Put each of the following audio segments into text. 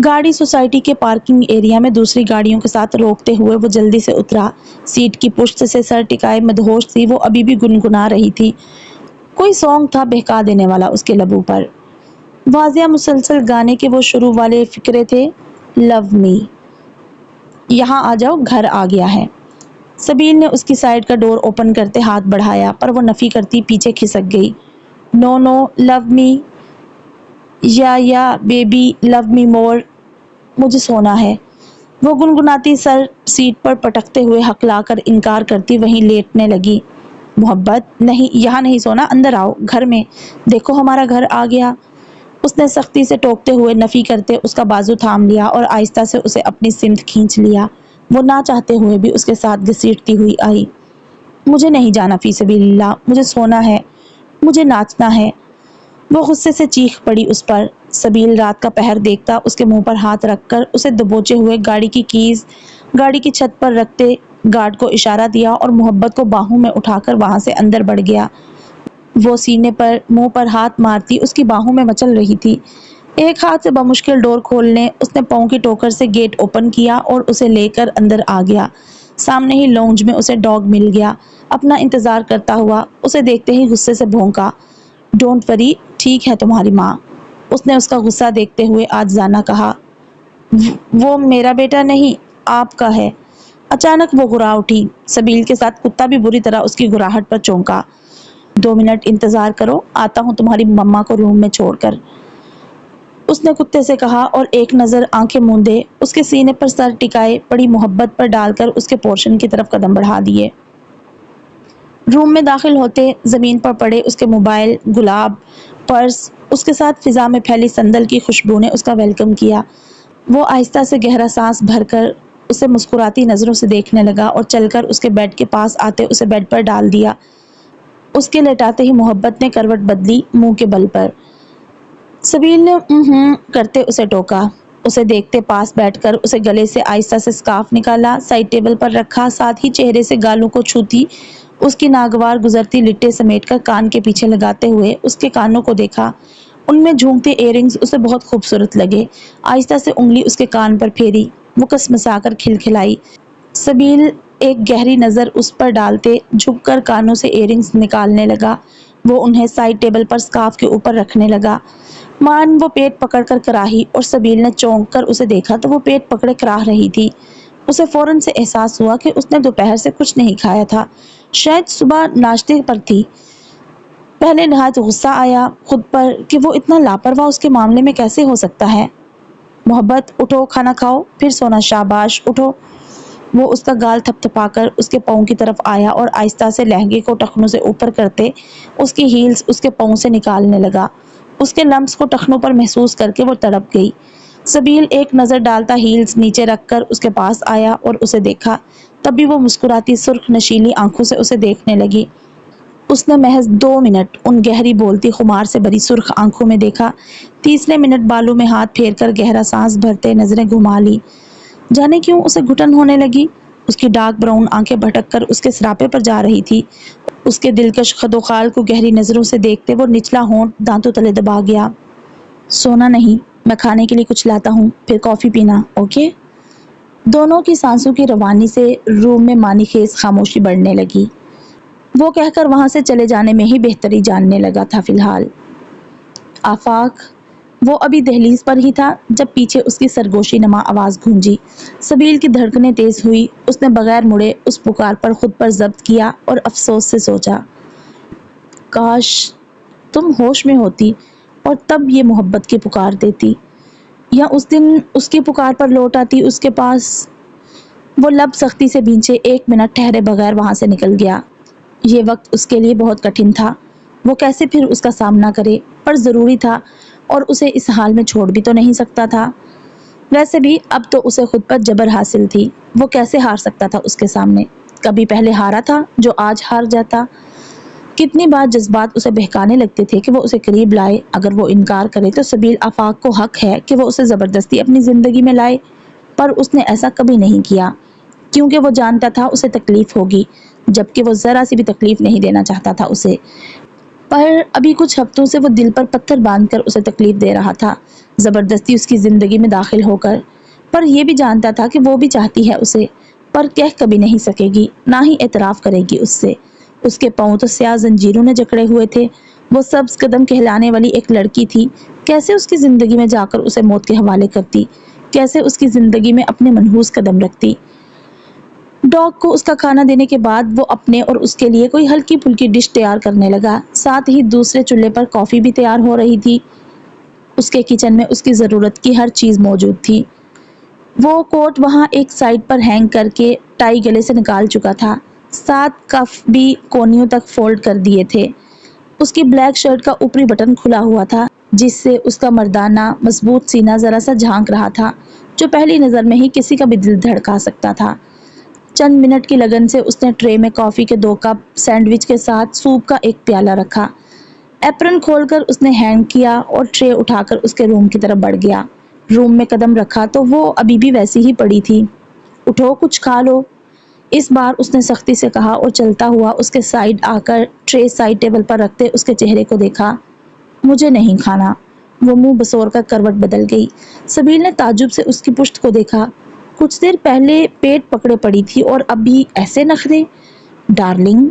گاڑی سوسائٹی کے parking area میں دوسری گاڑیوں کے ساتھ روکتے ہوئے وہ جلدی سے اترا۔ سیٹ کی پشت سے سر ٹکائے مدہوش تھی، وہ ابھی بھی گنگنا رہی تھی۔ کوئی سانگ تھا بہکا دینے والا اس کے لبوں پر، واضح مسلسل گانے کے وہ شروع والے فقرے تھے، لو می، یہاں آ جاؤ گھر آ گیا ہے۔ سبیل نے اس کی سائیڈ کا ڈور اوپن کرتے ہاتھ بڑھایا، پر وہ نفی کرتی پیچھے کھسک گئی۔ نو نو، لو می، یا بیبی لو می مور، مجھے سونا ہے۔ وہ گنگناتی سر سیٹ پر پٹکتے ہوئے ہکلا کر انکار کرتی وہیں لیٹنے لگی۔ محبت، نہیں، یہاں نہیں سونا، اندر آؤ، گھر میں، دیکھو ہمارا گھر آ گیا۔ اس نے سختی سے ٹوکتے ہوئے نفی کرتے اس کا بازو تھام لیا اور آہستہ سے اسے اپنی سمت کھینچ لیا۔ وہ نہ چاہتے ہوئے بھی اس کے ساتھ گھسیٹتی ہوئی آئی۔ مجھے نہیں جانا فی سبیل اللہ، مجھے سونا ہے، مجھے ناچنا ہے۔ وہ غصے سے چیخ پڑی اس پر۔ سبیل رات کا پہر دیکھتا اس کے منہ پر ہاتھ رکھ کر اسے دبوچے ہوئے گاڑی کی کیز گاڑی کی چھت پر رکھتے گارڈ کو اشارہ دیا اور محبت کو باہوں میں اٹھا کر وہاں سے اندر بڑھ گیا۔ وہ سینے پر منہ پر ہاتھ مارتی اس کی باہوں میں مچل رہی تھی۔ ایک ہاتھ سے بمشکل ڈور کھولنے اس نے پاؤں کی ٹوکر سے گیٹ اوپن کیا اور اسے لے کر اندر آ گیا۔ سامنے ہی لونج میں اسے ڈاگ مل گیا، اپنا انتظار کرتا ہوا۔ اسے دیکھتے ہی غصے سے بھونکا، ڈونٹ وری، ٹھیک ہے تمہاری ماں۔ اس نے اس کا غصہ دیکھتے ہوئے عاجزانہ کہا، وہ میرا بیٹا نہیں، آپ کا ہے۔ اچانک وہ گھرا اٹھی۔ سبیل کے ساتھ کتا بھی بری طرح اس کی گھراہٹ پر چونکا۔ 2 منٹ انتظار کرو، آتا ہوں تمہاری مما کو روم میں چھوڑ کر، اس نے کتے سے کہا اور ایک نظر آنکھیں موندے اس کے سینے پر سر ٹکائے پڑی محبت پر ڈال کر اس کے پورشن کی طرف قدم بڑھا دیے۔ روم میں داخل ہوتے زمین پر پڑے اس کے موبائل، گلاب، پرس، اس کے ساتھ فضا میں پھیلی سندل کی خوشبو نے اس کا ویلکم کیا۔ وہ آہستہ سے گہرا سانس بھر کر اسے مسکراتی نظروں سے دیکھنے لگا اور چل کر اس کے بیڈ کے پاس آتے اسے بیڈ پر ڈال دیا۔ اس کے لیٹاتے ہی محبت نے کروٹ بدلی، منہ کے بل پر۔ سبیل نے کرتے اسے ٹوکا۔ اسے دیکھتے پاس بیٹھ کر اسے گلے سے آہستہ سے سکارف نکالا، سائڈ ٹیبل پر رکھا، ساتھ ہی چہرے سے گالوں کو چھوتی اس کی ناگوار گزرتی لٹیں سمیٹ کر کان کے پیچھے لگاتے ہوئے اس کے کانوں کو دیکھا۔ ان میں جھومتے ایئرنگز اسے بہت خوبصورت لگے۔ آہستہ سے انگلی اس کے کان پر پھیری، وہ کسمسا کر کھلکھلائی۔ سبیل ایک گہری نظر اس پر ڈالتے جھک کر کانوں سے ایئرنگز نکالنے لگا۔ وہ انہیں سائڈ ٹیبل پر سکارف کے اوپر رکھنے لگا۔ مان وہ پیٹ پکڑ کر کراہی اور سبیل نے چونک کر اسے دیکھا تو وہ پیٹ پکڑے کراہ رہی تھی۔ اسے فوراً سے احساس ہوا کہ اس نے دوپہر سے کچھ نہیں کھایا تھا، شاید صبح ناشتے پر تھی۔ پہلے نہایت غصہ آیا خود پر کہ وہ اتنا لاپرواہ اس کے معاملے میں کیسے ہو سکتا ہے۔ محبت، اٹھو، کھانا کھاؤ، پھر سونا، شاباش، اٹھو۔ وہ اس کا گال تھپ تھپا کر اس کے پاؤں کی طرف آیا اور آہستہ سے لہنگے کو ٹخنوں سے اوپر کرتے اس کی ہیلز اس کے پاؤں سے نکالنے لگا۔ اس کے لمس کو ٹخنوں پر محسوس کر کے وہ تڑپ گئی۔ سبیل ایک نظر ڈالتا ہیلز نیچے رکھ کر اس کے پاس آیا اور اسے دیکھا، تب بھی وہ مسکراتی سرخ نشیلی آنکھوں سے اسے دیکھنے لگی۔ اس نے محض 2 منٹ ان گہری بولتی خمار سے بھری سرخ آنکھوں میں دیکھا۔ تیسرے منٹ بالوں میں ہاتھ پھیر کر گہرا سانس بھرتے نظریں گھما لی۔ جانے کیوں اسے گھٹن ہونے لگی۔ اس کی ڈارک براؤن آنکھیں بھٹک کر اس کے سراپے پر جا رہی تھی۔ اس کے دلکش خد و خال کو گہری نظروں سے دیکھتے وہ نچلا ہونٹ دانتوں تلے دبا گیا۔ سونا نہیں، میں کھانے کے لیے کچھ لاتا ہوں، پھر کافی پینا، اوکے؟ دونوں کی سانسوں کی روانی سے روم میں مانی خیز خاموشی بڑھنے لگی۔ وہ کہہ کر وہاں سے چلے جانے میں ہی بہتری جاننے لگا تھا فی الحال۔ آفاق، وہ ابھی دہلیز پر ہی تھا جب پیچھے اس کی سرگوشی نما آواز گونجی۔ سبیل کی دھڑکنیں تیز ہوئی۔ اس نے بغیر مڑے اس پکار پر خود پر ضبط کیا اور افسوس سے سوچا، کاش تم ہوش میں ہوتی اور تب یہ محبت کی پکار دیتی، یا اس دن اس کی پکار پر لوٹ آتی اس کے پاس۔ وہ لب سختی سے بھینچے 1 منٹ ٹھہرے بغیر وہاں سے نکل گیا۔ یہ وقت اس کے لیے بہت کٹھن تھا۔ وہ کیسے پھر اس کا سامنا کرے، پر ضروری تھا اور اسے اس حال میں چھوڑ بھی تو نہیں سکتا تھا۔ ویسے بھی اب تو اسے خود پر جبر حاصل تھی۔ وہ کیسے ہار سکتا تھا اس کے سامنے؟ کبھی پہلے ہارا تھا جو آج ہار جاتا؟ کتنی بار جذبات اسے بہکانے لگتے تھے کہ وہ اسے قریب لائے۔ اگر وہ انکار کرے تو سبیل آفاق کو حق ہے کہ وہ اسے زبردستی اپنی زندگی میں لائے، پر اس نے ایسا کبھی نہیں کیا، کیونکہ وہ جانتا تھا اسے تکلیف ہوگی، جبکہ وہ ذرا سی بھی تکلیف نہیں دینا چاہتا تھا اسے۔ پر ابھی کچھ ہفتوں سے وہ دل پر پتھر باندھ کر اسے تکلیف دے رہا تھا، زبردستی اس کی زندگی میں داخل ہو کر۔ پر یہ بھی جانتا تھا کہ وہ بھی چاہتی ہے اسے، پر کہہ کبھی نہیں سکے گی، نہ ہی اعتراف کرے گی اس سے۔ اس کے پاؤں تو سیاہ زنجیروں نے جکڑے ہوئے تھے، وہ سبز قدم کہلانے والی ایک لڑکی تھی، کیسے اس کی زندگی میں جا کر اسے موت کے حوالے کرتی، کیسے اس کی زندگی میں اپنے منحوس قدم رکھتی۔ ڈاگ کو اس کا کھانا دینے کے بعد وہ اپنے اور اس کے لیے کوئی ہلکی پھلکی ڈش تیار کرنے لگا، ساتھ ہی دوسرے چولہے پر کافی بھی تیار ہو رہی تھی۔ اس کے کچن میں اس کی ضرورت کی ہر چیز موجود تھی۔ وہ کوٹ وہاں ایک سائڈ پر ہینگ کر کے ٹائی گلے سے نکال چکا تھا، ساتھ کف بھی کونیوں تک فولڈ کر دیے تھے۔ اس کی بلیک شرٹ کا اوپری بٹن کھلا ہوا تھا، جس سے اس کا مردانہ مضبوط سینہ ذرا سا جھانک رہا تھا، جو پہلی نظر میں ہی کسی کا بھی دل دھڑکا سکتا تھا۔ چند منٹ کی لگن سے اس نے ٹرے میں کافی کے 2 کپ، سینڈوچ کے ساتھ سوپ کا ایک پیالہ رکھا۔ ایپرن کھول کر اس نے ہینگ کیا اور ٹرے اٹھا کر اس کے روم کی طرف بڑھ گیا۔ روم میں قدم رکھا تو وہ ابھی بھی ویسی ہی پڑی تھی۔ اٹھو، کچھ کھا لو، اس بار اس نے سختی سے کہا اور چلتا ہوا اس کے سائیڈ آ کر ٹرے سائیڈ ٹیبل پر رکھتے اس کے چہرے کو دیکھا۔ مجھے نہیں کھانا۔ وہ منہ بسور کر کروٹ بدل گئی۔ سبیل نے تعجب سے اس کی پشت کو دیکھا۔ کچھ دیر پہلے پیٹ پکڑے پڑی تھی اور اب بھی ایسے نخرے؟ ڈارلنگ،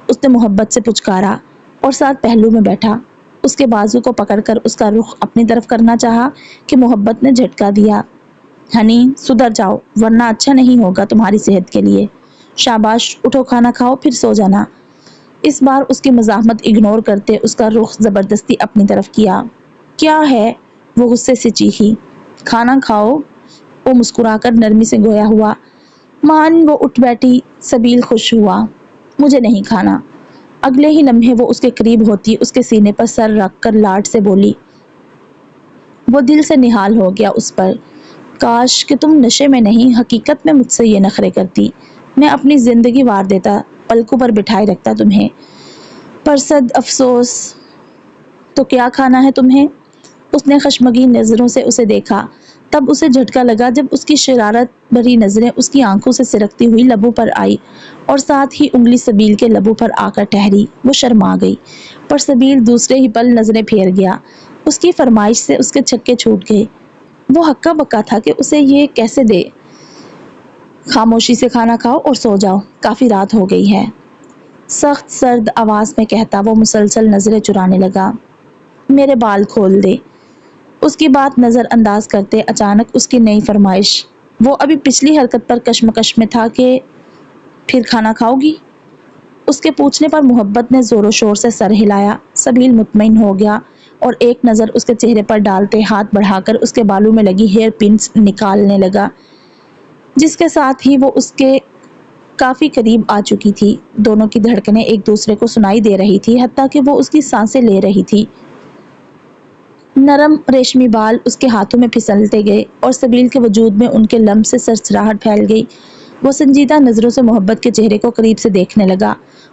اس نے محبت سے پچکارا اور ساتھ پہلو میں بیٹھا۔ اس کے بازو کو پکڑ کر اس کا رخ اپنی طرف کرنا چاہا کہ محبت نے جھٹکا دیا۔ ہنی، سدھر جاؤ ورنہ اچھا نہیں ہوگا تمہاری صحت کے لیے۔ شاباش، اٹھو، کھانا کھاؤ پھر سو جانا۔ اس بار اس کی مزاحمت اگنور کرتے اس کا رخ زبردستی اپنی طرف کیا۔ کیا ہے؟ وہ غصے سے چیخی۔ کھانا کھاؤ، وہ مسکرا کر نرمی سے گویا ہوا۔ مان وہ اٹھ بیٹھی۔ سبیل خوش ہوا۔ مجھے نہیں کھانا۔ اگلے ہی لمحے وہ اس کے قریب ہوتی اس کے سینے پر سر رکھ کر لاڈ سے بولی۔ وہ دل سے نہال ہو گیا اس پر۔ کاش کہ تم نشے میں نہیں حقیقت میں مجھ سے یہ نخرے کرتی، میں اپنی زندگی وار دیتا، پلکوں پر بٹھائے رکھتا تمہیں۔ پر صد افسوس۔ تو کیا کھانا ہے تمہیں؟ اس نے خشمگین نظروں سے اسے دیکھا، تب اسے جھٹکا لگا جب اس کی شرارت بھری نظریں اس کی آنکھوں سے سرکتی ہوئی لبوں پر آئی اور ساتھ ہی انگلی سبیل کے لبوں پر آ کر ٹھہری۔ وہ شرما گئی، پر سبیل دوسرے ہی پل نظریں پھیر گیا۔ اس کی فرمائش سے اس کے چھکے چھوٹ گئے۔ وہ ہکا بکا تھا کہ اسے یہ کیسے دے۔ خاموشی سے کھانا کھاؤ اور سو جاؤ، کافی رات ہو گئی ہے، سخت سرد آواز میں کہتا وہ مسلسل نظریں چرانے لگا۔ میرے بال کھول دے۔ اس کی بات نظر انداز کرتے اچانک اس کی نئی فرمائش۔ وہ ابھی پچھلی حرکت پر کشمکش میں تھا کہ پھر کھانا کھاؤ گی؟ اس کے پوچھنے پر محبت نے زور و شور سے سر ہلایا۔ سبیل مطمئن ہو گیا اور ایک نظر اس کے چہرے پر ڈالتے ہاتھ بڑھا کر اس کے بالوں میں لگی ہیئر پنس نکالنے لگا، جس کے ساتھ ہی وہ اس کے کافی قریب آ چکی تھی۔ دونوں کی دھڑکنیں ایک دوسرے کو سنائی دے رہی تھی، حتیٰ کہ وہ اس کی سانسیں لے رہی تھی۔ نرم ریشمی بال اس کے ہاتھوں میں پھسلتے گئے اور سبیل کے وجود میں ان کے لمس سے سرسراہٹ پھیل گئی۔ وہ سنجیدہ نظروں سے محبت کے چہرے کو قریب سے دیکھنے لگا۔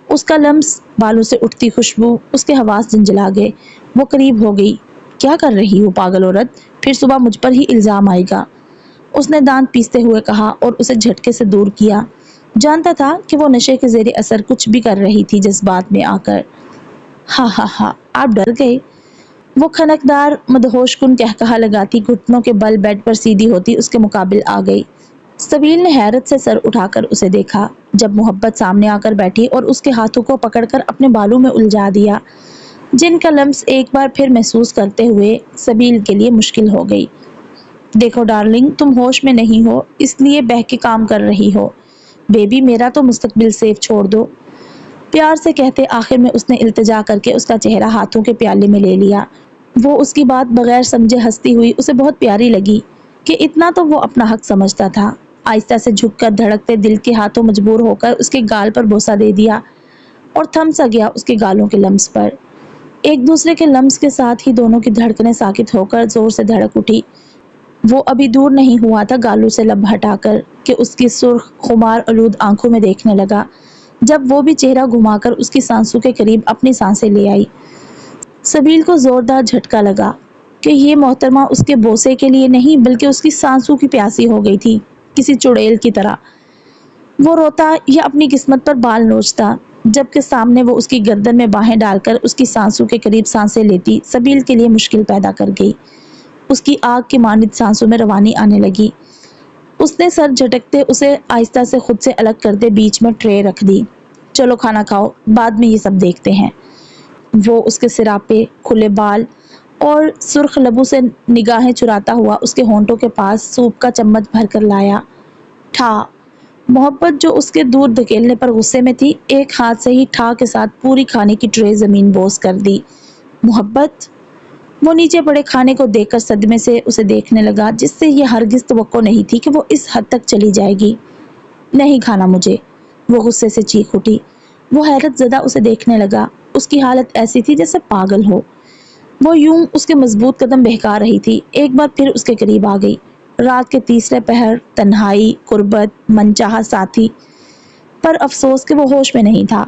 اس کا لمس، بالوں سے اٹھتی خوشبو، اس کے حواس جھنجھلا گئے۔ وہ قریب ہو گئی۔ کیا کر رہی ہو پاگل عورت، پھر صبح مجھ پر ہی الزام آئے گا، اس نے دانت پیستے ہوئے کہا اور اسے جھٹکے سے دور کیا۔ جانتا تھا کہ وہ نشے کے زیر اثر کچھ بھی کر رہی تھی جذبات میں آ کر۔ ہا ہا ہا، آپ ڈر گئے؟ وہ کھنکدار مدہوش کن قہقہا لگاتی گھٹنوں کے بل بیڈ پر سیدھی ہوتی اس کے مقابل آ گئی۔ سبیل نے حیرت سے سر اٹھا کر اسے دیکھا جب محبت سامنے آ کر بیٹھی اور اس کے ہاتھوں کو پکڑ کر اپنے بالوں میں الجھا دیا، جن کا لمس ایک بار پھر محسوس کرتے ہوئے سبیل کے لیے مشکل ہو گئی۔ دیکھو ڈارلنگ، تم ہوش میں نہیں ہو اس لیے بہہ کے کام کر رہی ہو، بیبی میرا تو مستقبل سیف چھوڑ دو، پیار سے کہتے آخر میں اس نے التجا کر کے اس کا چہرہ ہاتھوں کے پیالے میں لے لیا۔ وہ اس کی بات بغیر سمجھے ہنستی ہوئی اسے بہت پیاری لگی کہ اتنا تو وہ اپنا حق سمجھتا تھا۔ آہستہ سے جھک کر دھڑکتے دل کے ہاتھوں مجبور ہو کر اس کے گال پر بوسہ دے دیا اور تھم سا گیا اس کے گالوں کے لمس پر۔ ایک دوسرے کے لمس کے ساتھ ہی دونوں کی دھڑکنیں ساکت ہو کر زور سے دھڑک اٹھی۔ وہ ابھی دور نہیں ہوا تھا گالوں سے لب ہٹا کر کہ اس کی سرخ خمار آلود آنکھوں میں دیکھنے لگا، جب وہ بھی چہرہ گھما کر اس کی سانسوں کے قریب اپنی سانسیں لے آئی۔ سبیل کو زوردار جھٹکا لگا کہ یہ محترمہ اس کے بوسے کے لیے نہیں بلکہ اس کی سانسوں کی پیاسی ہو گئی تھی، کسی چڑیل کی طرح۔ وہ روتا یا اپنی قسمت پر بال نوچتا، جبکہ سامنے وہ اس کی گردن میں باہیں ڈال کر اس کی سانسوں کے قریب سانسیں لیتی سبیل کے لیے مشکل پیدا کر گئی۔ اس کی آگ کی مانند سانسوں میں روانی آنے لگی۔ اس نے سر جھٹکتے اسے آہستہ سے خود سے الگ کرتے بیچ میں ٹرے رکھ دی۔ چلو کھانا کھاؤ، بعد میں یہ سب دیکھتے ہیں۔ وہ اس کے سراپے، کھلے بال اور سرخ لبوں سے نگاہیں چراتا ہوا اس کے ہونٹوں کے پاس سوپ کا چمچ بھر کر لایا۔ ٹھا! محبت جو اس کے دور دھکیلنے پر غصے میں تھی، ایک ہاتھ سے ہی ٹھا کے ساتھ پوری کھانے کی ٹرے زمین بوس کر دی۔ محبت! وہ نیچے پڑے کھانے کو دیکھ کر صدمے سے اسے دیکھنے لگا، جس سے یہ ہرگز توقع نہیں تھی کہ وہ اس حد تک چلی جائے گی۔ نہیں کھانا مجھے، وہ غصے سے چیخ اٹھی۔ وہ حیرت زدہ اسے دیکھنے لگا۔ اس کی حالت ایسی تھی جیسے پاگل ہو۔ وہ یوں اس کے مضبوط قدم بہکا رہی تھی، ایک بار پھر اس کے قریب آ گئی۔ رات کے تیسرے پہر، تنہائی، غربت، منچاہا ساتھی، پر افسوس کہ وہ ہوش میں نہیں تھا۔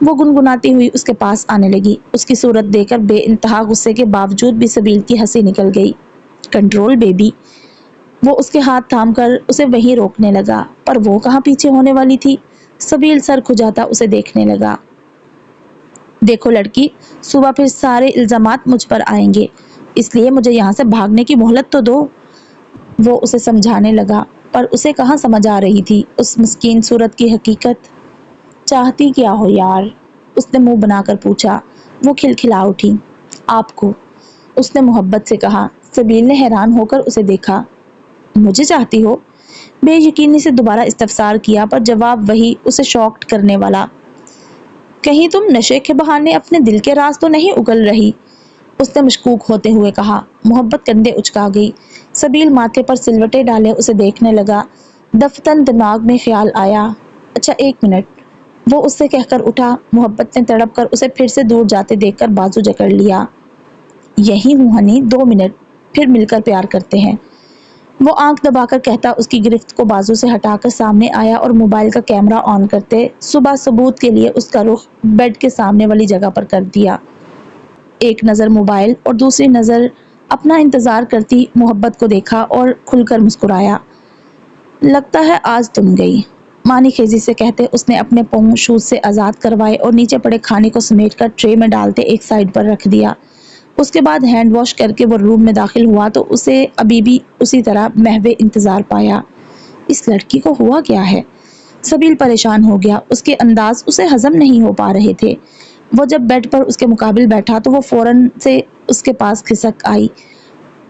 وہ گنگناتی ہوئی اس کے پاس آنے لگی۔ اس کی صورت دیکھ کر بے انتہا غصے کے باوجود بھی سبیل کی ہنسی نکل گئی۔ Control baby! وہ اس کے ہاتھ تھام کر اسے وہیں روکنے لگا، پر وہ کہاں پیچھے ہونے والی تھی۔ سبیل سر کھجاتا اسے دیکھنے لگا۔ دیکھو لڑکی، صبح پھر سارے الزامات مجھ پر آئیں گے، اس لیے مجھے یہاں سے بھاگنے کی مہلت تو دو۔ وہ اسے سمجھانے لگا، پر اسے کہاں سمجھ آ رہی تھی اس مسکین صورت کی حقیقت۔ چاہتی کیا ہو یار؟ اس نے منہ بنا کر پوچھا۔ وہ کھلکھلا اٹھی۔ آپ کو، اس نے محبت سے کہا۔ سبیل نے حیران ہو کر اسے دیکھا۔ مجھے چاہتی ہو؟ بے یقینی سے دوبارہ استفسار کیا، پر جواب وہی، اسے شاکڈ کرنے والا۔ کہیں تم نشے کے بہانے اپنے دل کے راز تو نہیں اگل رہی؟ اس نے مشکوک ہوتے ہوئے کہا۔ محبت کندھے اچکا گئی۔ سبیل ماتھے پر سلوٹے ڈالے اسے دیکھنے لگا۔ دفتن دماغ میں خیال آیا، اچھا ایک منٹ، وہ اس سے کہہ کر اٹھا۔ محبت نے تڑپ کر اسے پھر سے دور جاتے دیکھ کر بازو جکڑ لیا۔ یہی ہوں ہنی، 2 منٹ، پھر مل کر پیار کرتے ہیں۔ وہ آنکھ دبا کر کہتا اس کی گرفت کو بازو سے ہٹا کر سامنے آیا اور موبائل کا کیمرہ آن کرتے صبح ثبوت کے لیے اس کا رخ بیڈ کے سامنے والی جگہ پر کر دیا۔ ایک نظر موبائل اور دوسری نظر اپنا انتظار کرتی محبت کو دیکھا اور کھل کر مسکرایا۔ لگتا ہے آج تم گئی، مانی خیزی سے کہتے اس نے اپنے پاؤں شوز سے آزاد کروائے اور نیچے پڑے کھانے کو سمیٹ کر ٹرے میں ڈالتے ایک سائڈ پر رکھ دیا۔ اس کے بعد ہینڈ واش کر کے وہ روم میں داخل ہوا تو اسے ابھی بھی اسی طرح محو انتظار پایا۔ اس لڑکی کو ہوا کیا ہے؟ سبیل پریشان ہو گیا، اس کے انداز اسے ہضم نہیں ہو پا رہے تھے۔ وہ جب بیڈ پر اس کے مقابل بیٹھا تو وہ فوراً سے اس کے پاس کھسک آئی۔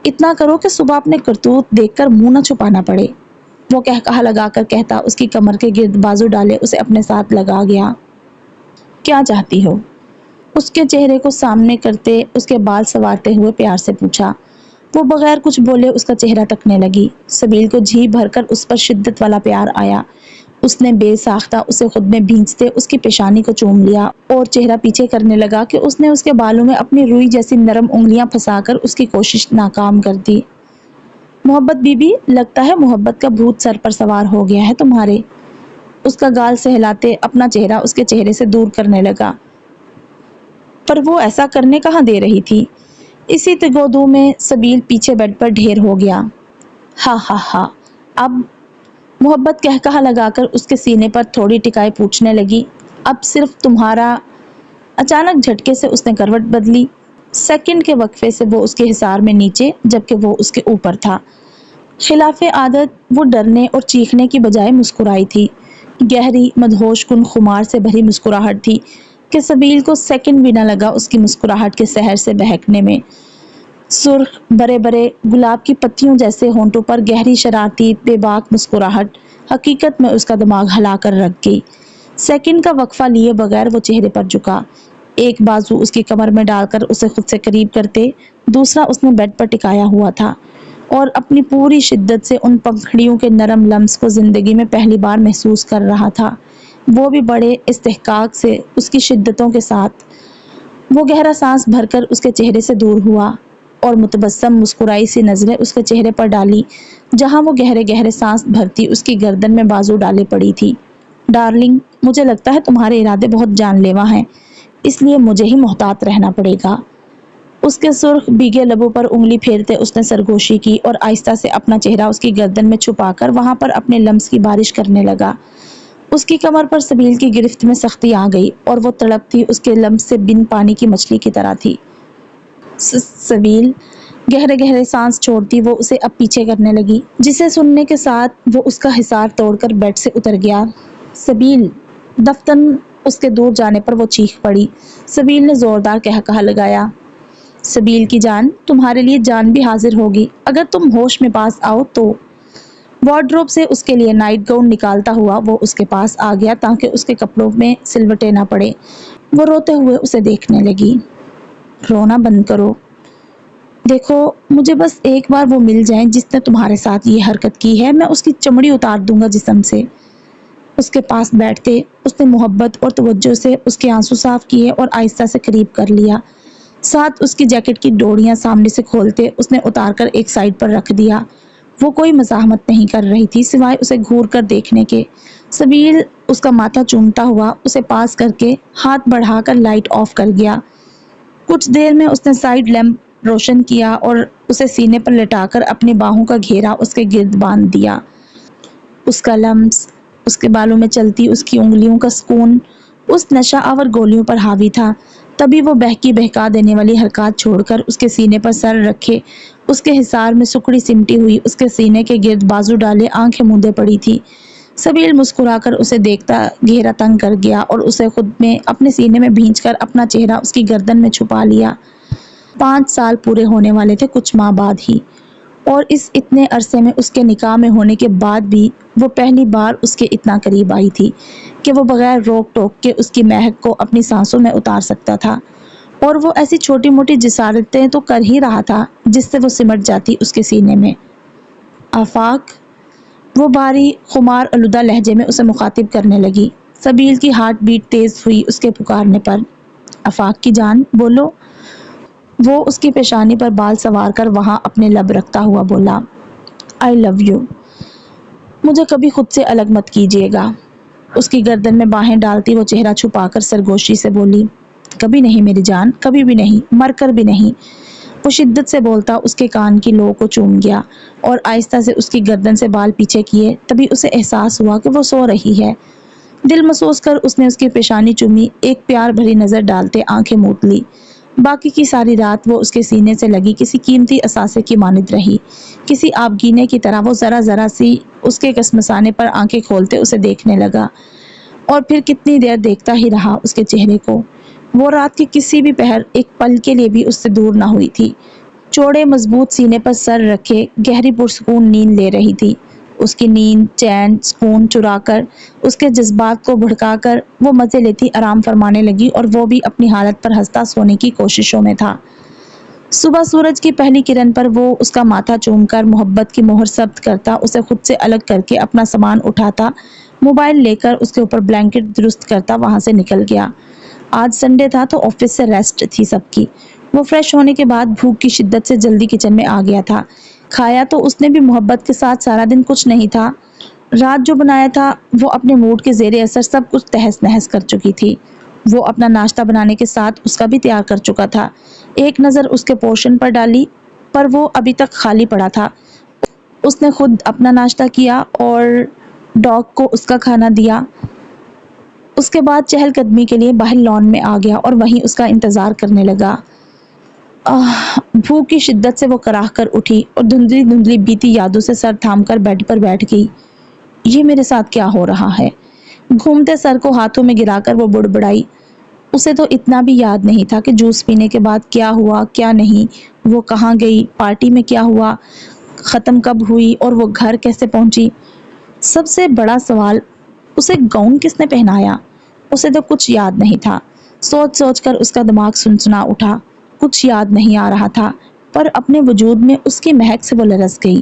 اتنا کرو کہ صبح اپنے کرتوت دیکھ کر منہ نہ چھپانا پڑے، وہ کہا لگا کر کہتا اس کی کمر کے گرد بازو ڈالے اسے اپنے ساتھ لگا گیا۔ کیا چاہتی ہو؟ اس کے چہرے کو سامنے کرتے اس کے بال سنوارتے ہوئے پیار سے پوچھا۔ وہ بغیر کچھ بولے اس کا چہرہ تکنے لگی۔ سبیل کو جھی بھر کر اس پر شدت والا پیار آیا۔ اس نے بے ساختہ اسے خود میں بھینچتے اس کی پیشانی کو چوم لیا اور چہرہ پیچھے کرنے لگا کہ اس نے اس کے بالوں میں اپنی روئی جیسی نرم انگلیاں پھنسا کر اس کی کوشش ناکام کر دی۔ محبت بی بی، لگتا ہے محبت کا بھوت سر پر سوار ہو گیا ہے تمہارے۔ اس کا گال سہلاتے اپنا چہرہ اس کے چہرے سے دور کرنے لگا، پر وہ ایسا کرنے کہاں دے رہی تھی۔ اسی تگودو میں سبیل پیچھے بیڈ پر ڈھیر ہو گیا۔ ہا ہا ہا، اب؟ محبت کہا لگا کر اس کے سینے پر تھوڑی ٹکائے پوچھنے لگی۔ اب صرف تمہارا؟ اچانک جھٹکے سے اس نے کروٹ بدلی۔ سیکنڈ کے وقفے سے وہ اس کے حصار میں نیچے جبکہ وہ اس کے اوپر تھا۔ خلاف عادت وہ ڈرنے اور چیخنے کی بجائے مسکرائی تھی۔ گہری مدہوش کن خمار سے بھری مسکراہٹ تھی کہ سبیل کو سیکنڈ بھی نہ لگا اس کی مسکراہٹ کے سحر سے بہکنے میں۔ سرخ برے برے گلاب کی پتیوں جیسے ہونٹوں پر گہری شرارتی بے باک مسکراہٹ حقیقت میں اس کا دماغ ہلا کر رکھ گئی۔ سیکنڈ کا وقفہ لیے بغیر وہ چہرے پر جھکا، ایک بازو اس کی کمر میں ڈال کر اسے خود سے قریب کرتے دوسرا اس نے بیڈ پر ٹکایا ہوا تھا اور اپنی پوری شدت سے ان پنکھڑیوں کے نرم لمس کو زندگی میں پہلی بار محسوس کر رہا تھا، وہ بھی بڑے استحقاق سے اس کی شدتوں کے ساتھ۔ وہ گہرا سانس بھر کر اس کے چہرے سے دور ہوا اور متبسم مسکرائی سی نظریں اس کے چہرے پر ڈالی جہاں وہ گہرے گہرے سانس بھرتی اس کی گردن میں بازو ڈالے پڑی تھی۔ ڈارلنگ، مجھے لگتا ہے تمہارے ارادے بہت جان لیوا ہیں، اس لیے مجھے ہی محتاط رہنا پڑے گا۔ اس کے سرخ بھیگے لبوں پر انگلی پھیرتے اس نے سرگوشی کی اور آہستہ سے اپنا چہرہ اس کی گردن میں چھپا کر وہاں پر اپنے لمس کی بارش کرنے لگا۔ اس کی کمر پر سبیل کی گرفت میں سختی آ گئی اور وہ تڑپتی اس کے لمس سے بن پانی کی مچھلی کی طرح تھی۔ سبیل گہرے گہرے سانس چھوڑتی وہ اسے اب پیچھے کرنے لگی، جسے سننے کے ساتھ وہ اس کا حصار توڑ کر بیڈ سے اتر گیا۔ سبیل! دفتن اس کے دور جانے پر وہ چیخ پڑی۔ سبیل نے زوردار قہقہہ لگایا۔ سبیل کی جان، تمہارے لیے جان بھی حاضر ہوگی اگر تم ہوش میں پاس آؤ تو۔ وارڈروب سے اس کے لیے نائٹ گاؤن نکالتا ہوا وہ اس کے پاس آ گیا تاکہ اس کے کپڑوں میں سلوٹیں نہ پڑے۔ وہ روتے ہوئے اسے دیکھنے لگی۔ رونا بند کرو۔ دیکھو، مجھے بس ایک بار وہ مل جائیں جس نے تمہارے ساتھ یہ حرکت کی ہے، میں اس کی چمڑی اتار دوں گا جسم سے۔ اس کے پاس بیٹھتے اس نے محبت اور توجہ سے اس کے آنسو صاف کیے اور آہستہ سے قریب کر لیا۔ ساتھ اس کی جیکٹ کی ڈوریاں سامنے سے کھولتے اس نے اتار کر ایک سائیڈ پر رکھ دیا۔ وہ کوئی مزاحمت نہیں کر رہی تھی سوائے اسے گھور کر دیکھنے کے۔ سبیل اس کا ماتھا چومتا ہوا اسے پاس کر کے ہاتھ بڑھا کر لائٹ آف کر گیا۔ کچھ دیر میں اس نے سائیڈ لیمپ روشن کیا اور اسے سینے پر لٹا کر اپنی باہوں کا گھیرا اس کے گرد باندھ دیا۔ اس کا لمس، اس کے بالوں میں چلتی اس کی انگلیوں کا سکون اس نشہ آور گولیوں پر حاوی تھا۔ تبھی وہ بہکی بہکا دینے والی حرکات چھوڑ کر اس کے سینے پر سر رکھے اس کے حصار میں سکڑی سمٹی ہوئی اس کے سینے کے گرد بازو ڈالے آنکھیں موندے پڑی تھی۔ سبیل مسکرا کر اسے دیکھتا گھیرا تنگ کر گیا اور اسے خود میں اپنے سینے میں بھینچ کر اپنا چہرہ اس کی گردن میں چھپا لیا۔ 5 سال پورے ہونے والے تھے کچھ ماہ بعد ہی، اور اس اتنے عرصے میں اس کے نکاح میں ہونے کے بعد بھی وہ پہلی بار اس کے اتنا قریب آئی تھی کہ وہ بغیر روک ٹوک کے اس کی مہک کو اپنی سانسوں میں اتار سکتا تھا، اور وہ ایسی چھوٹی موٹی جسارتیں تو کر ہی رہا تھا جس سے وہ سمٹ جاتی اس کے سینے میں۔ آفاق! وہ بھاری خمار آلودہ لہجے میں اسے مخاطب کرنے لگی۔ سبیل کی ہارٹ بیٹ تیز ہوئی اس کے پکارنے پر۔ آفاق کی جان، بولو۔ وہ اس کی پیشانی پر بال سوار کر وہاں اپنے لب رکھتا ہوا بولا، I love you۔ مجھے کبھی خود سے الگ مت کیجیے گا۔ اس کی گردن میں باہیں ڈالتی وہ چہرہ چھپا کر سرگوشی سے بولی، کبھی نہیں میری جان، کبھی بھی نہیں، مر کر بھی نہیں۔ وہ شدت سے بولتا اس کے کان کی لو کو چوم گیا اور آہستہ سے اس کی گردن سے بال پیچھے کیے۔ تبھی اسے احساس ہوا کہ وہ سو رہی ہے۔ دل محسوس کر اس نے اس کی پیشانی چومی، ایک پیار بھری نظر ڈالتے آنکھیں موند لی۔ باقی کی ساری رات وہ اس کے سینے سے لگی کسی قیمتی اثاثے کی مانند رہی۔ کسی آبگینے کی طرح وہ ذرا ذرا سی اس کے کسمسانے پر آنکھیں کھولتے اسے دیکھنے لگا، اور پھر کتنی دیر دیکھتا ہی رہا اس کے چہرے کو۔ وہ رات کے کسی بھی پہر ایک پل کے لیے بھی اس سے دور نہ ہوئی تھی۔ چوڑے مضبوط سینے پر سر رکھے گہری پرسکون نیند لے رہی تھی۔ اس کی نیند، چین، سکون چرا کر اس کے جذبات کو بھڑکا کر وہ مزے لیتی آرام فرمانے لگی، اور وہ بھی اپنی حالت پر ہنستا سونے کی کوششوں میں تھا۔ صبح سورج کی پہلی کرن پر وہ اس کا ماتھا چوم کر محبت کی مہر ثبت کرتا اسے خود سے الگ کر کے اپنا سامان اٹھاتا، موبائل لے کر اس کے اوپر بلینکٹ درست کرتا وہاں سے نکل گیا۔ آج سنڈے تھا تو آفس سے ریسٹ تھی سب کی۔ وہ فریش ہونے کے بعد بھوک کی شدت سے جلدی کچن میں آ گیا تھا۔ کھایا تو اس نے بھی محبت کے ساتھ سارا دن کچھ نہیں تھا۔ رات جو بنایا تھا وہ اپنے موڈ کے زیر اثر سب کچھ تہس نہس کر چکی تھی۔ وہ اپنا ناشتہ بنانے کے ساتھ اس کا بھی تیار کر چکا تھا۔ ایک نظر اس کے پورشن پر ڈالی پر وہ ابھی تک خالی پڑا تھا۔ اس نے خود اپنا ناشتہ کیا اور ڈاگ کو اس کا کھانا دیا۔ اس کے بعد چہل قدمی کے لیے باہر لان میں آ گیا اور وہیں اس کا انتظار کرنے لگا۔ بھوک کی شدت سے وہ کراہ کر اٹھی اور دھندلی دھندلی بیتی یادوں سے سر تھام کر بیڈ پر بیٹھ گئی۔ یہ میرے ساتھ کیا ہو رہا ہے؟ گھومتے سر کو ہاتھوں میں گرا کر وہ بڑبڑائی۔ اسے تو اتنا بھی یاد نہیں تھا کہ جوس پینے کے بعد کیا ہوا کیا نہیں، وہ کہاں گئی، پارٹی میں کیا ہوا، ختم کب ہوئی اور وہ گھر کیسے پہنچی۔ سب سے بڑا سوال، اسے گاؤن کس نے پہنایا؟ اسے تو کچھ یاد نہیں تھا۔ سوچ سوچ کر اس کا دماغ سنسنا اٹھا۔ کچھ یاد نہیں آ رہا تھا، پر اپنے وجود میں اس کی مہک سے وہ لرز گئی۔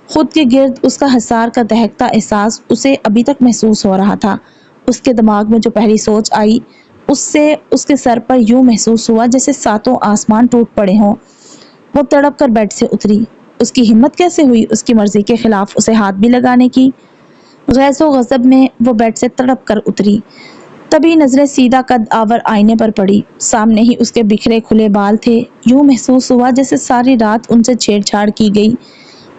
خود کے گرد اس کا حصار کا دہکتا احساس اسے ابھی تک محسوس ہو رہا تھا۔ اس کے دماغ میں جو پہلی سوچ آئی اس سے اس کے سر پر یوں محسوس ہوا جیسے 7 آسمان ٹوٹ پڑے ہوں۔ وہ تڑپ کر بیڈ سے اتری۔ اس کی ہمت کیسے ہوئی اس کی مرضی کے خلاف اسے ہاتھ بھی لگانے کی؟ غیظ و غضب میں وہ بیڈ سے تڑپ کر اتری۔ تبھی نظریں سیدھا قد آور آئینے پر پڑی۔ سامنے ہی اس کے بکھرے کھلے بال تھے۔ یوں محسوس ہوا جیسے ساری رات ان سے چھیڑ چھاڑ کی گئی۔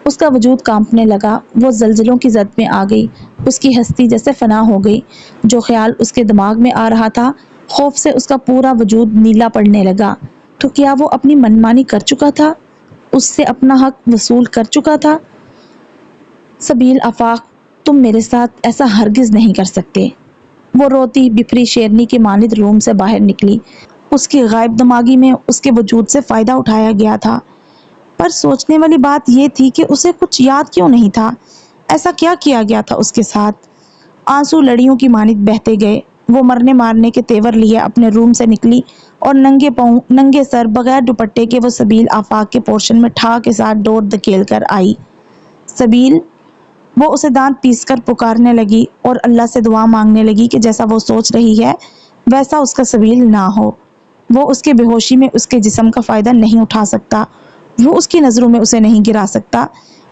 اس کا وجود کانپنے لگا، وہ زلزلوں کی زد میں آ گئی، اس کی ہستی جیسے فنا ہو گئی۔ جو خیال اس کے دماغ میں آ رہا تھا، خوف سے اس کا پورا وجود نیلا پڑنے لگا۔ تو کیا وہ اپنی منمانی کر چکا تھا؟ اس سے اپنا حق وصول کر چکا تھا؟ سبیل آفاق، تم میرے ساتھ ایسا ہرگز نہیں کر سکتے۔ وہ روتی بپھری شیرنی کے مانند روم سے باہر نکلی۔ اس کی غائب دماغی میں اس کے وجود سے فائدہ اٹھایا گیا تھا، پر سوچنے والی بات یہ تھی کہ اسے کچھ یاد کیوں نہیں تھا؟ ایسا کیا کیا گیا تھا اس کے ساتھ؟ آنسو لڑیوں کی مانند بہتے گئے۔ وہ مرنے مارنے کے تیور لیے اپنے روم سے نکلی اور ننگے پاؤں، ننگے سر، بغیر دوپٹے کے وہ سبیل آفاق کے پورشن میں ٹھا کے ساتھ ڈور دھکیل کر آئی۔ سبیل! وہ اسے دانت پیس کر پکارنے لگی اور اللہ سے دعا مانگنے لگی کہ جیسا وہ سوچ رہی ہے ویسا اس کا سبیل نہ ہو۔ وہ اس کے بے ہوشی میں اس کے جسم کا فائدہ نہیں اٹھا سکتا، وہ اس کی نظروں میں اسے نہیں گرا سکتا،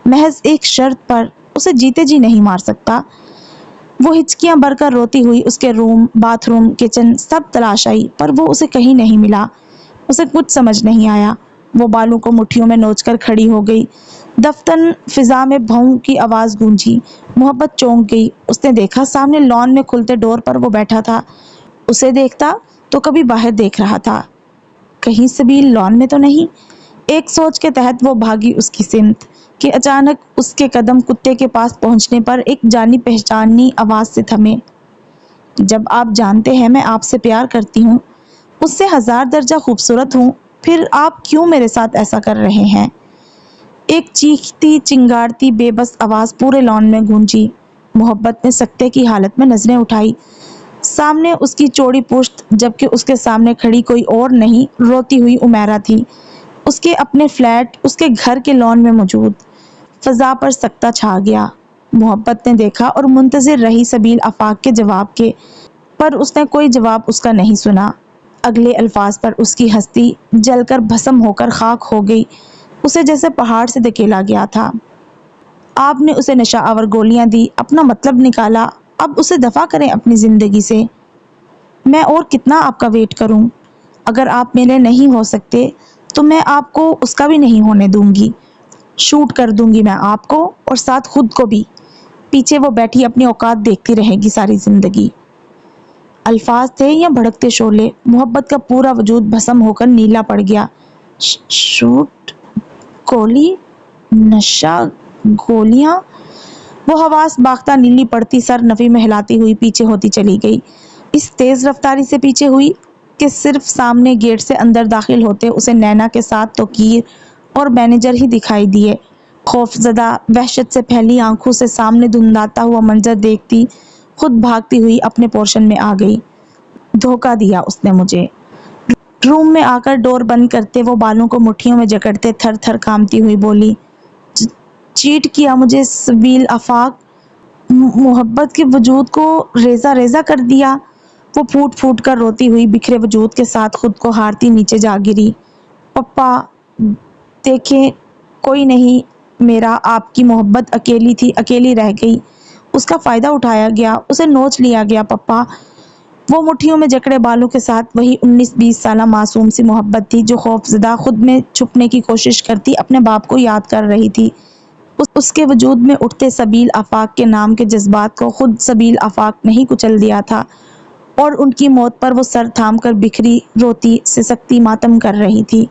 محض ایک شرط پر اسے جیتے جی نہیں مار سکتا۔ وہ ہچکیاں بھر کر روتی ہوئی اس کے روم، باتھ روم، کچن سب تلاش آئی، پر وہ اسے کہیں نہیں ملا۔ اسے کچھ سمجھ نہیں آیا۔ وہ بالوں کو مٹھیوں میں نوچ کر کھڑی ہو گئی۔ دفتن فضا میں بھوں کی آواز گونجی۔ محبت چونک گئی۔ اس نے دیکھا سامنے لان میں کھلتے ڈور پر وہ بیٹھا تھا۔ اسے دیکھتا تو کبھی باہر دیکھ رہا تھا، کہیں سبیل لان میں تو نہیں۔ ایک سوچ کے تحت وہ بھاگی اس کی سمت کہ اچانک اس کے قدم کتے کے پاس پہنچنے پر ایک جانی پہچانی آواز سے تھمے۔ جب آپ جانتے ہیں میں آپ سے پیار کرتی ہوں، اس سے 1000 درجہ خوبصورت ہوں، پھر آپ کیوں میرے ساتھ ایسا کر رہے ہیں؟ ایک چیختی چنگاڑتی بے بس آواز پورے لان میں گونجی۔ محبت نے سکتے کی حالت میں نظریں اٹھائی۔ سامنے اس کی چوڑی پشت، جبکہ اس کے سامنے کھڑی کوئی اور نہیں، روتی ہوئی امیرہ تھی، اس کے اپنے فلیٹ، اس کے گھر کے لان میں موجود۔ فضا پر سکتہ چھا گیا۔ محبت نے دیکھا اور منتظر رہی سبیل آفاق کے جواب کے، پر اس نے کوئی جواب اس کا نہیں سنا۔ اگلے الفاظ پر اس کی ہستی جل کر بھسم ہو کر خاک ہو گئی، اسے جیسے پہاڑ سے دھکیلا گیا تھا۔ آپ نے اسے نشہ آور گولیاں دی، اپنا مطلب نکالا، اب اسے دفع کریں اپنی زندگی سے۔ میں اور کتنا آپ کا ویٹ کروں؟ اگر آپ میرے نہیں ہو سکتے تو میں آپ کو اس کا بھی نہیں ہونے دوں گی۔ شوٹ کر دوں گی میں آپ کو اور ساتھ خود کو بھی۔ پیچھے وہ بیٹھی اپنی اوقات دیکھتی رہے گی ساری زندگی۔ الفاظ تھے یا بھڑکتے شعلے؟ محبت کا پورا وجود بھسم ہو کر نیلا پڑ گیا۔ شوٹ، گولی، نشہ، گولیاں۔ وہ حواس باختہ نیلی پڑتی سر نفی میں ہلاتی ہوئی پیچھے ہوتی چلی گئی۔ اس تیز رفتاری سے پیچھے ہوئی کہ صرف سامنے گیٹ سے اندر داخل ہوتے اسے نینا کے ساتھ توقیر اور مینیجر ہی دکھائی دیے۔ خوف زدہ، وحشت سے پھیلی آنکھوں سے سامنے دھندلاتا ہوا منظر دیکھتی خود بھاگتی ہوئی اپنے پورشن میں آ گئی۔ دھوکہ دیا اس نے مجھے۔ روم میں آ کر ڈور بند کرتے وہ بالوں کو مٹھیوں میں جکڑتے تھر تھر کانپتی ہوئی بولی، چیٹ کیا مجھے سبیل آفاق، محبت کے وجود کو ریزہ ریزہ کر دیا۔ وہ پھوٹ پھوٹ کر روتی ہوئی بکھرے وجود کے ساتھ خود کو ہارتی نیچے جا گری۔ پپا دیکھیں، کوئی نہیں میرا، آپ کی محبت اکیلی تھی، اکیلی رہ گئی، اس کا فائدہ اٹھایا گیا، اسے نوچ لیا گیا پپا۔ وہ مٹھیوں میں جکڑے بالوں کے ساتھ وہی 19-20 سالہ معصوم سی محبت تھی جو خوف زدہ خود میں چھپنے کی کوشش کرتی اپنے باپ کو یاد کر رہی تھی۔ اس کے وجود میں اٹھتے سبیل آفاق کے نام کے جذبات کو خود سبیل آفاق نہیں کچل دیا تھا، اور ان کی موت پر وہ سر تھام کر بکھری روتی سسکتی ماتم کر رہی تھی۔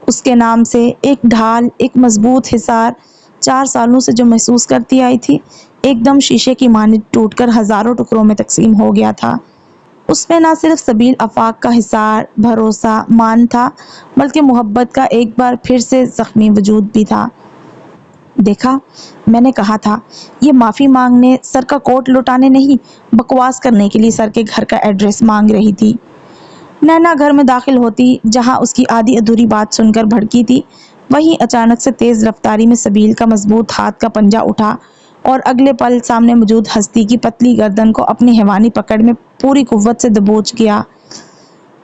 اس کے نام سے ایک ڈھال، ایک مضبوط حصار 4 سالوں سے جو محسوس کرتی آئی تھی، ایک دم شیشے کی مانند ٹوٹ کر ہزاروں ٹکڑوں میں تقسیم ہو گیا تھا۔ اس میں نہ صرف سبیل آفاق کا حصار، بھروسہ، مان تھا، بلکہ محبت کا ایک بار پھر سے زخمی وجود بھی تھا۔ دیکھا، میں نے کہا تھا، یہ معافی مانگنے، سر کا کوٹ لوٹانے نہیں، بکواس کرنے کے لیے سر کے گھر کا ایڈریس مانگ رہی تھی۔ نینا گھر میں داخل ہوتی، جہاں اس کی آدھی ادھوری بات سن کر بھڑکی تھی، وہیں اچانک سے تیز رفتاری میں سبیل کا مضبوط ہاتھ کا پنجہ اٹھا اور اگلے پل سامنے موجود ہستی کی پتلی گردن کو اپنی حیوانی پکڑ میں پوری قوت سے دبوچ گیا۔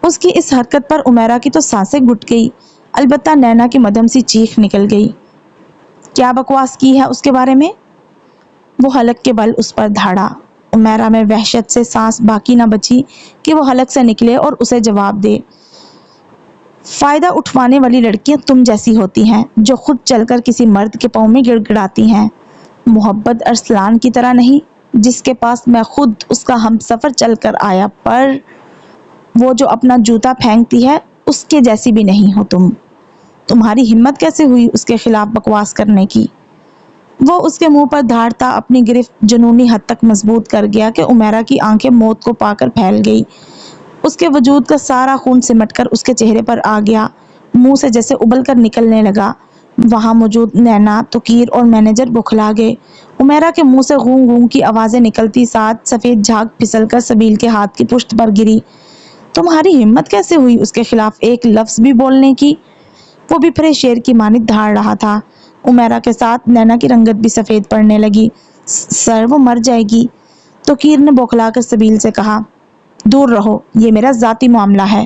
اس کی اس حرکت پر امیرہ کی تو سانسیں گھٹ گئی، البتہ نینا کی مدھم سی چیخ نکل گئی۔ کیا بکواس کی ہے اس کے بارے میں؟ وہ حلق کے بل اس پر دھاڑا۔ امیرہ میں وحشت سے سانس باقی نہ بچی کہ وہ حلق سے نکلے اور اسے جواب دے۔ فائدہ اٹھوانے والی لڑکیاں تم جیسی ہوتی ہیں جو خود چل کر کسی مرد کے پاؤں میں گڑ گڑاتی ہیں، محبت ارسلان کی طرح نہیں جس کے پاس میں خود اس کا ہم سفر چل کر آیا، پر وہ جو اپنا جوتا پھینکتی ہے اس کے جیسی بھی نہیں ہو تم۔ تمہاری ہمت کیسے ہوئی اس کے خلاف بکواس کرنے کی؟ وہ اس کے منہ پر دھاڑتا اپنی گرفت جنونی حد تک مضبوط کر گیا کہ عمیرہ کی آنکھیں موت کو پا کر پھیل گئی۔ اس کے وجود کا سارا خون سمٹ کر اس کے چہرے پر آ گیا، منہ سے جیسے ابل کر نکلنے لگا۔ وہاں موجود نینا، توقیر اور مینیجر بوکھلا گئے۔ عمیرہ کے منہ سے گوں گوں کی آوازیں نکلتی ساتھ سفید جھاگ پھسل کر سبیل کے ہاتھ کی پشت پر گری۔ تمہاری ہمت کیسے ہوئی اس کے خلاف ایک لفظ بھی بولنے کی؟ وہ بپھرے شیر کی مانند دھاڑ رہا تھا۔ عمیرہ کے ساتھ نینا کی رنگت بھی سفید پڑنے لگی۔ سر وہ مر جائے گی، توقیر نے بوکھلا کر سبیل سے کہا۔ دور رہو، یہ میرا ذاتی معاملہ ہے۔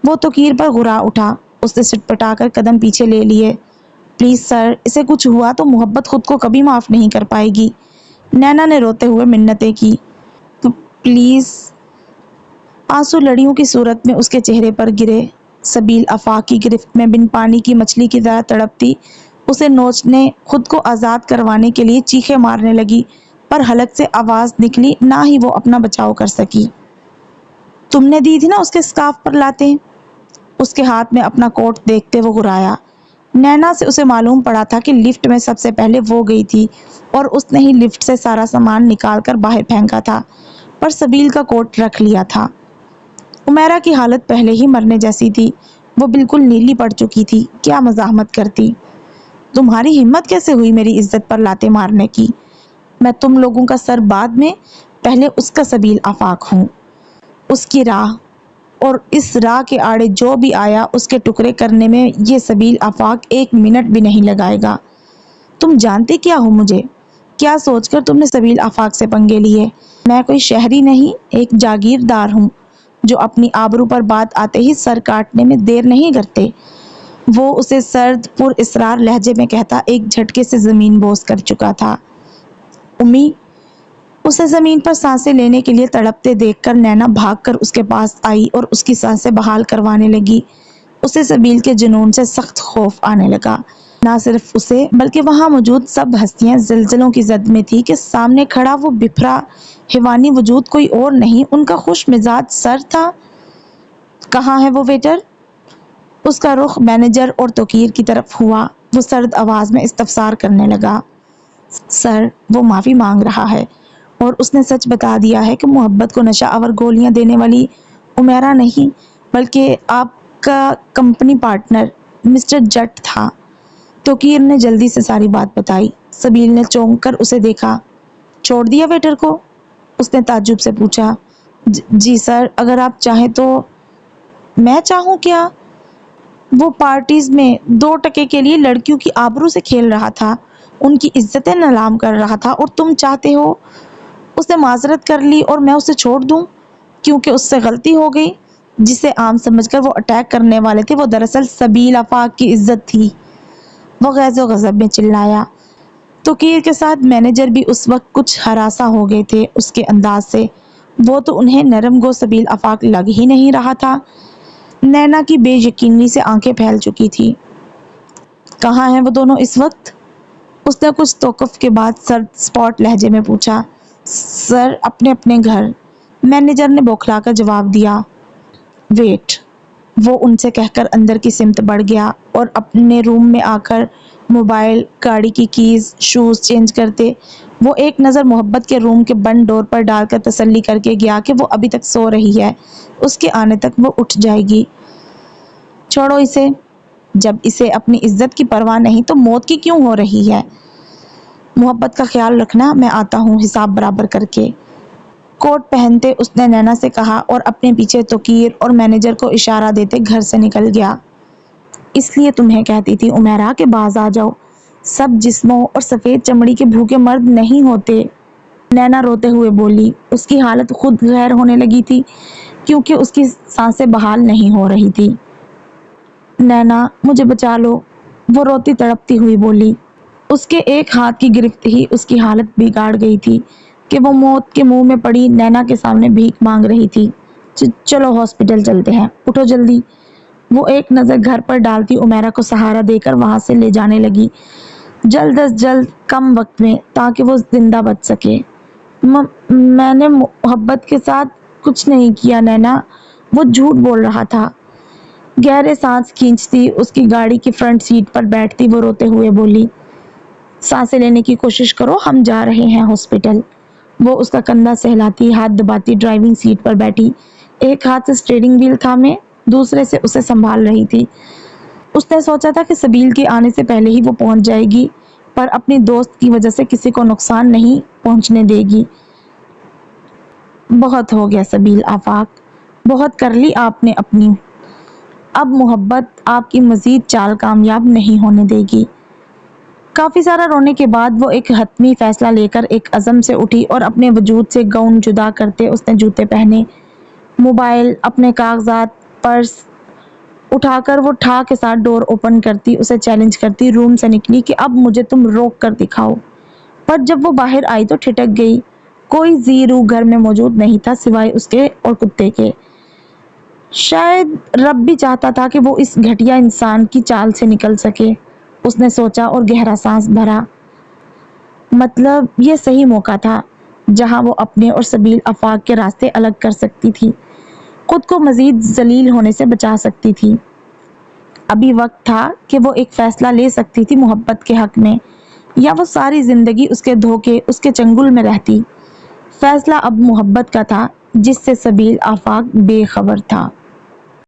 وہ توقیر پر غرا اٹھا، اس نے سٹپٹا کر قدم پیچھے لے لیے۔ پلیز سر، اسے کچھ ہوا تو محبت خود کو کبھی معاف نہیں کر پائے گی، نینا نے روتے ہوئے منتیں کی۔ پلیز۔ آنسو لڑیوں کی صورت میں اس کے چہرے پر گرے۔ سبیل آفاق کی گرفت میں بن پانی کی مچھلی کی طرح تڑپتی اسے نوچنے، خود کو آزاد کروانے کے لیے چیخیں مارنے لگی، پر حلق سے آواز نکلی نہ ہی وہ اپنا بچاؤ کر سکی۔ تم نے دی تھی نا اس کے اسکارف پر لاتیں؟ اس کے ہاتھ میں اپنا کوٹ دیکھتے وہ غرایا۔ نینا سے اسے معلوم پڑا تھا کہ لفٹ میں سب سے پہلے وہ گئی تھی اور اس نے ہی لفٹ سے سارا سامان نکال کر باہر پھینکا تھا، پر سبیل کا کوٹ رکھ لیا تھا۔ عمیرہ کی حالت پہلے ہی مرنے جیسی تھی، وہ بالکل نیلی پڑ چکی تھی، کیا مزاحمت کرتی۔ تمہاری ہمت کیسے ہوئی میری عزت پر لاتیں مارنے کی؟ میں تم لوگوں کا سر بعد میں، پہلے اس کا سبیل آفاق ہوں۔ اس کی راہ اور اس راہ کے آڑے جو بھی آیا اس کے ٹکڑے کرنے میں یہ سبیل آفاق ایک منٹ بھی نہیں لگائے گا۔ تم جانتے کیا ہو مجھے؟ کیا سوچ کر تم نے سبیل آفاق سے پنگے لیے؟ میں کوئی شہری نہیں، ایک جاگیردار ہوں جو اپنی آبرو پر بات آتے ہی سر کاٹنے میں دیر نہیں کرتے۔ وہ اسے سرد پر اصرار لہجے میں کہتا ایک جھٹکے سے زمین بوس کر چکا تھا۔ امی، اسے زمین پر سانسیں لینے کے لیے تڑپتے دیکھ کر نینا بھاگ کر اس کے پاس آئی اور اس کی سانسیں بحال کروانے لگی۔ اسے سبیل کے جنون سے سخت خوف آنے لگا۔ نہ صرف اسے بلکہ وہاں موجود سب ہستیاں زلزلوں کی زد میں تھی کہ سامنے کھڑا وہ بپھرا حیوانی وجود کوئی اور نہیں، ان کا خوش مزاج سر تھا۔ کہاں ہے وہ ویٹر؟ اس کا رخ مینیجر اور توقیر کی طرف ہوا۔ وہ سرد آواز میں استفسار کرنے لگا۔ سر، وہ معافی مانگ رہا ہے اور اس نے سچ بتا دیا ہے کہ محبت کو نشہ آور گولیاں دینے والی عمیرہ نہیں بلکہ آپ کا کمپنی پارٹنر مسٹر جٹ تھا۔ توقیر نے جلدی سے ساری بات بتائی۔ سبیل نے چونک کر اسے دیکھا۔ چھوڑ دیا ویٹر کو؟ اس نے تعجب سے پوچھا۔ جی سر، اگر آپ چاہیں تو۔ میں چاہوں کیا؟ وہ پارٹیز میں 2 ٹکے کے لیے لڑکیوں کی آبرو سے کھیل رہا تھا، ان کی عزتیں نیلام کر رہا تھا، اور تم چاہتے ہو اس نے معذرت کر لی اور میں اسے چھوڑ دوں کیونکہ اس سے غلطی ہو گئی؟ جسے عام سمجھ کر وہ اٹیک کرنے والے تھے وہ دراصل سبیل آفاق کی عزت تھی۔ وہ غیظ و غضب میں چلایا۔ توقیر کے ساتھ مینیجر بھی اس وقت کچھ ہراساں ہو گئے تھے اس کے انداز سے، وہ تو انہیں نرم گو سبیل آفاق لگ ہی نہیں رہا تھا۔ نینا کی بے یقینی سے آنکھیں پھیل چکی تھی۔ کہاں ہیں وہ دونوں اس وقت؟ اس نے کچھ توقف کے بعد سرد سپاٹ لہجے میں پوچھا۔ سر، اپنے اپنے گھر، مینیجر نے بوکھلا کر جواب دیا۔ ویٹ، وہ ان سے کہہ کر اندر کی سمت بڑھ گیا اور اپنے روم میں آ کر موبائل، گاڑی کی کیز، شوز چینج کرتے وہ ایک نظر محبت کے روم کے بند ڈور پر ڈال کر تسلی کر کے گیا کہ وہ ابھی تک سو رہی ہے، اس کے آنے تک وہ اٹھ جائے گی۔ چھوڑو اسے، جب اسے اپنی عزت کی پرواہ نہیں تو موت کی کیوں ہو رہی ہے؟ محبت کا خیال رکھنا، میں آتا ہوں حساب برابر کر کے۔ کوٹ پہنتے اس نے نینا سے کہا اور اپنے پیچھے توقیر اور مینیجر کو اشارہ دیتے گھر سے نکل گیا۔ اس لیے تمہیں کہتی تھی عمیرہ کہ باز آ جاؤ، سب جسموں اور سفید چمڑی کے بھوکے مرد نہیں ہوتے، نینا روتے ہوئے بولی۔ اس کی حالت خود غیر ہونے لگی تھی کیونکہ اس کی سانسیں بحال نہیں ہو رہی تھی۔ نینا، مجھے بچا لو، وہ روتی تڑپتی ہوئی بولی۔ اس کے ایک ہاتھ کی گرفت ہی اس کی حالت بگاڑ گئی تھی کہ وہ موت کے منہ میں پڑی نینا کے سامنے بھیک مانگ رہی تھی۔ چلو ہاسپٹل چلتے ہیں، اٹھو جلدی۔ وہ ایک نظر گھر پر ڈالتی عمیرہ کو سہارا دے کر وہاں سے لے جانے لگی، جلد از جلد، کم وقت میں، تاکہ وہ زندہ بچ سکے۔ میں نے محبت کے ساتھ کچھ نہیں کیا نینا، وہ جھوٹ بول رہا تھا۔ گہرے سانس کھینچتی اس کی گاڑی کی فرنٹ سیٹ پر بیٹھتی وہ روتے ہوئے بولی، سانسیں لینے کی کوشش کرو، ہم جا رہے ہیں ہاسپٹل۔ وہ اس کا کندھا سہلاتی، ہاتھ دباتی ڈرائیونگ سیٹ پر بیٹھی، ایک ہاتھ سے اسٹیئرنگ وہیل تھامے، دوسرے سے اسے سنبھال رہی تھی۔ اس نے سوچا تھا کہ سبیل کے آنے سے پہلے ہی وہ پہنچ جائے گی، پر اپنی دوست کی وجہ سے کسی کو نقصان نہیں پہنچنے دے گی۔ بہت ہو گیا سبیل آفاق، بہت کر لی آپ نے اپنی، اب محبت آپ کی مزید چال کامیاب نہیں ہونے دے گی۔ کافی سارا رونے کے بعد وہ ایک حتمی فیصلہ لے کر ایک عزم سے اٹھی اور اپنے وجود سے گاؤن جدا کرتے اس نے جوتے پہنے، موبائل، اپنے کاغذات، پرس اٹھا کر وہ ٹھا کے ساتھ ڈور اوپن کرتی، اسے چیلنج کرتی روم سے نکلی کہ اب مجھے تم روک کر دکھاؤ۔ پر جب وہ باہر آئی تو ٹھٹک گئی، کوئی ذی روح گھر میں موجود نہیں تھا سوائے اس کے اور کتے کے۔ شاید رب بھی چاہتا تھا کہ وہ اس گھٹیا انسان کی چال سے نکل سکے، اس نے سوچا اور گہرا سانس بھرا۔ مطلب یہ صحیح موقع تھا جہاں وہ اپنے اور سبیل آفاق کے راستے الگ کر سکتی تھی، خود کو مزید ذلیل ہونے سے بچا سکتی تھی۔ ابھی وقت تھا کہ وہ ایک فیصلہ لے سکتی تھی محبت کے حق میں، یا وہ ساری زندگی اس کے دھوکے، اس کے چنگل میں رہتی۔ فیصلہ اب محبت کا تھا، جس سے سبیل آفاق بے خبر تھا۔